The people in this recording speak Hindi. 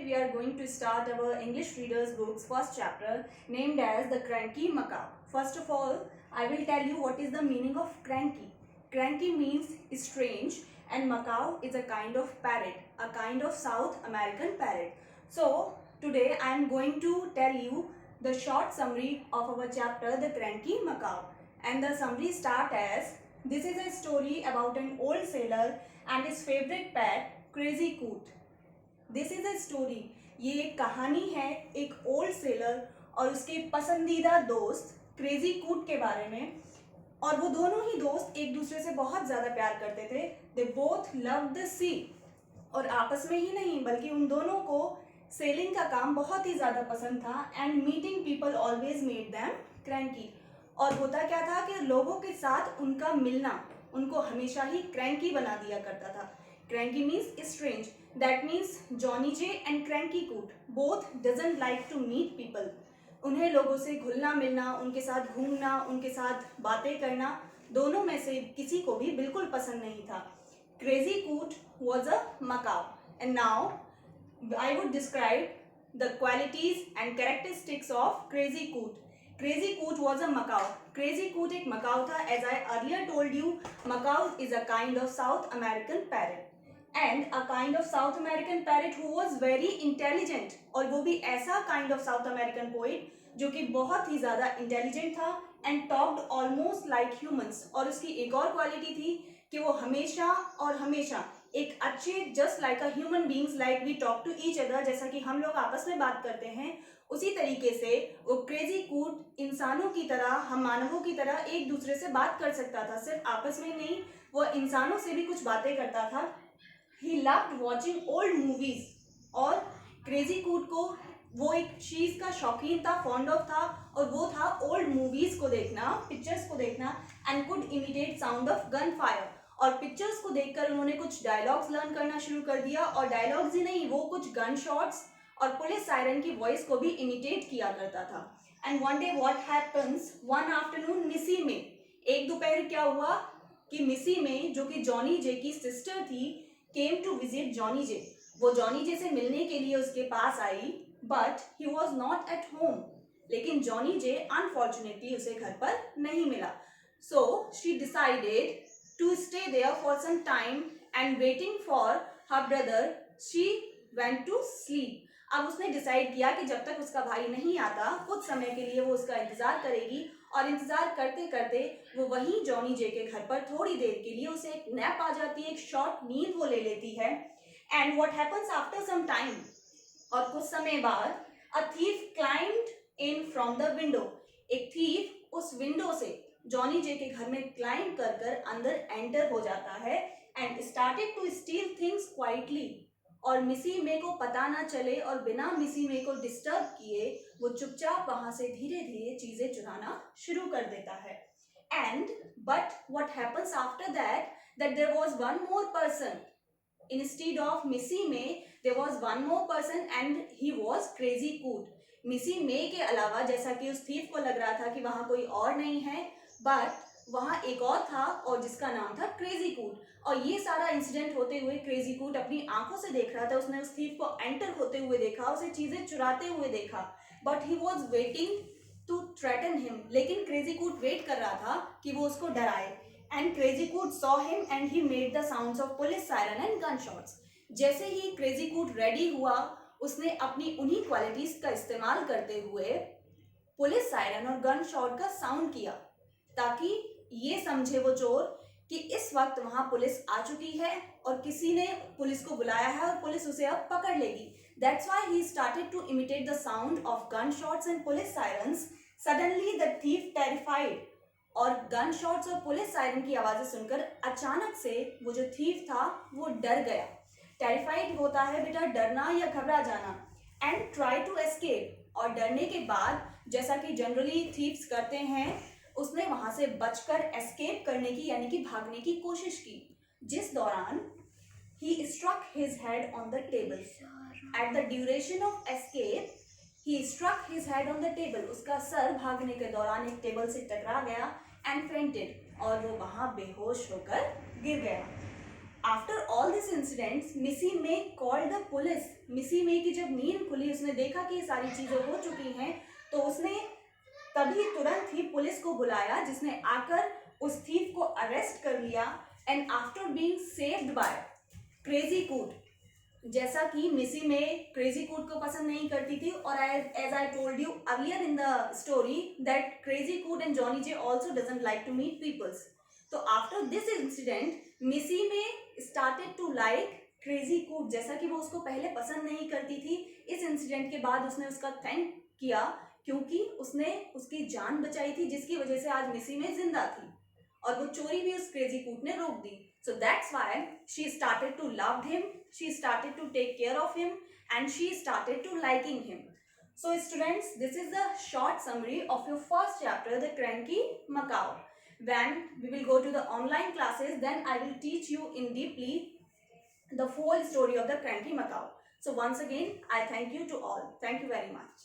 we are going to start our English Readers Books first chapter named as The Cranky Macaw. First of all, I will tell you what is the meaning of cranky. Cranky means strange and macaw is a kind of parrot, a kind of South American parrot. So, today I am going to tell you the short summary of our chapter The Cranky Macaw. And the summary starts as, this is a story about an old sailor and his favorite pet, Crazy Coot. This is a story, ये एक कहानी है एक ओल्ड सेलर और उसके पसंदीदा दोस्त क्रेजी कूट के बारे में। और वो दोनों ही दोस्त एक दूसरे से बहुत ज़्यादा प्यार करते थे। दे बोथ लव द सी। और आपस में ही नहीं बल्कि उन दोनों को सेलिंग का काम बहुत ही ज़्यादा पसंद था। And meeting people always made them cranky. और होता क्या था कि लोगों के साथ उनका मिलना उनको हमेशा ही क्रैंकी बना दिया करता था। Cranky means strange. That means Johnny J and Cranky Coot both doesn't like to meet people. उन्हें लोगों से घुलना मिलना, उनके साथ घूमना, उनके साथ बातें करना दोनों में से किसी को भी बिल्कुल पसंद नहीं था। Crazy Coot was a macaw and now I would describe the qualities and characteristics of Crazy Coot. Crazy Coot was a macaw. Crazy Coot एक macaw था. As I earlier told you, macaw is a kind of South American parrot. And a kind of South American parrot who was very intelligent. और वो भी ऐसा kind of South American poet जो कि बहुत ही ज़्यादा intelligent था and talked almost like humans. और उसकी एक और quality थी कि वो हमेशा और हमेशा एक अच्छे just like a human beings like we talk to each other, जैसा कि हम लोग आपस में बात करते हैं उसी तरीके से वो क्रेजी कूट इंसानों की तरह, हम मानवों की तरह एक दूसरे से बात कर सकता था। सिर्फ आपस में नहीं, वो इंसानों से भी कुछ बातें करता था। He loved watching old movies. और क्रेजी कूट को वो एक चीज़ का शौकीन था, फॉन्ड ऑफ था, और वो था ओल्ड मूवीज़ को देखना, पिक्चर्स को देखना and could imitate sound of gun fire. और पिक्चर्स को देखकर उन्होंने कुछ डायलॉग्स लर्न करना शुरू कर दिया। और डायलॉग्स ही नहीं, वो कुछ गन शॉट्स और पुलिस सायरन की वॉइस को भी इमिटेट किया करता था। And one day what happens, one afternoon मिसी में, एक दोपहर क्या हुआ कि मिसी में जो कि जॉनी जे की सिस्टर थी came to visit Johnny J. वो जॉनी जे से मिलने के लिए उसके पास आई, but he was not at home. लेकिन जॉनी जे unfortunately उसे घर पर नहीं मिला. So she decided to stay there for some time and waiting for her brother, she went to sleep. अब उसने डिसाइड किया कि जब तक उसका भाई नहीं आता कुछ समय के लिए वो उसका इंतजार करेगी। और इंतजार करते करते वो वहीं जॉनी जे के घर पर थोड़ी देर के लिए उसे एक नैप आ जाती है, एक शॉर्ट नींद वो ले लेती है। And what happens after some time, और कुछ समय बाद, a thief climbed in from the window. एक थीफ उस विंडो से जॉनी जे के घर में क्लाइंब कर कर अंदर एंटर हो जाता है and started to steal things quietly. और मिसी मे को पता ना चले और बिना मिसी मे को डिस्टर्ब किए वो चुपचाप वहां से धीरे धीरे चीजें चुराना शुरू कर देता है। And but what happens after that there was one more person instead of Missy May, there was one more person and he was Crazy Coot. Missy मे के अलावा, जैसा कि उस थीफ को लग रहा था कि वहां कोई और नहीं है, बट वहां एक और था और जिसका नाम था क्रेजी कूट। और ये सारा इंसिडेंट होते हुए क्रेजी कूट अपनी आंखों से देख रहा था। उसने उस थीफ को एंटर होते हुए देखा, उसे चीजें चुराते हुए देखा, but he was waiting to threaten him. लेकिन क्रेजी कूट वेट कर रहा था कि वो उसको डराए। And crazy coot saw him and he made the sounds of police siren and gun shots. जैसे ही क्रेजी कूट रेडी हुआ, उसने अपनी उन्हीं क्वालिटीज का इस्तेमाल करते हुए पुलिस सायरन और गन शॉट का साउंड किया, ताकि ये समझे वो चोर कि इस वक्त वहां पुलिस आ चुकी है और किसी ने पुलिस को बुलाया है और पुलिस उसे अब पकड़ लेगी। That's why he started to imitate the sound of gunshots and police sirens. Suddenly the thief terrified. और गन शॉट्स और पुलिस सायरन की आवाजें सुनकर अचानक से वो जो थीफ था वो डर गया। टेरिफाइड होता है बेटा डरना या घबरा जाना। एंड ट्राई टू एस्केप, और डरने के बाद जैसा कि जनरली थीफ्स करते हैं, उसने वहां से बचकर एस्केप करने की यानी कि भागने की कोशिश की, जिस दौरान he struck his head on the table. At the duration of escape, he struck his head on the table. उसका सर भागने के दौरान एक टेबल से टकरा गया and fainted, और वो वहां बेहोश होकर गिर गया। After all these incidents, Missy May called the police. Missy May की जब नींद खुली, उसने देखा कि ये सारी चीजें हो चुकी हैं, तो उसने तभी तुरंत ही पुलिस को बुलाया, जिसने आकर उस थीफ को अरेस्ट कर लिया. And after being saved by crazy कूट, जैसा कि मिसी में क्रेजी कूट को पसंद नहीं करती थी, और as I told you earlier in the story that Crazy Coot and Johnny J also doesn't like to meet peoples. तो after this incident Missy May started to like crazy कूट, जैसा कि वो उसको पहले पसंद नहीं करती थी. इस इंसिडेंट के बाद उसने उसका थैंक किया, क्योंकि उसने उसकी जान बचाई थी, जिसकी वजह से आज मिसी में जिंदा थी, और वो चोरी भी उस क्रेजी कूट ने रोक दी. So that's why she started to love him, she started to take care of him, and she started to liking him. So students, this is the short summary of your first chapter, The Cranky Macaw. When we will go to the online classes, then I will teach you in deeply the full story of the Cranky Macaw. So once again, I thank you to all. Thank you very much.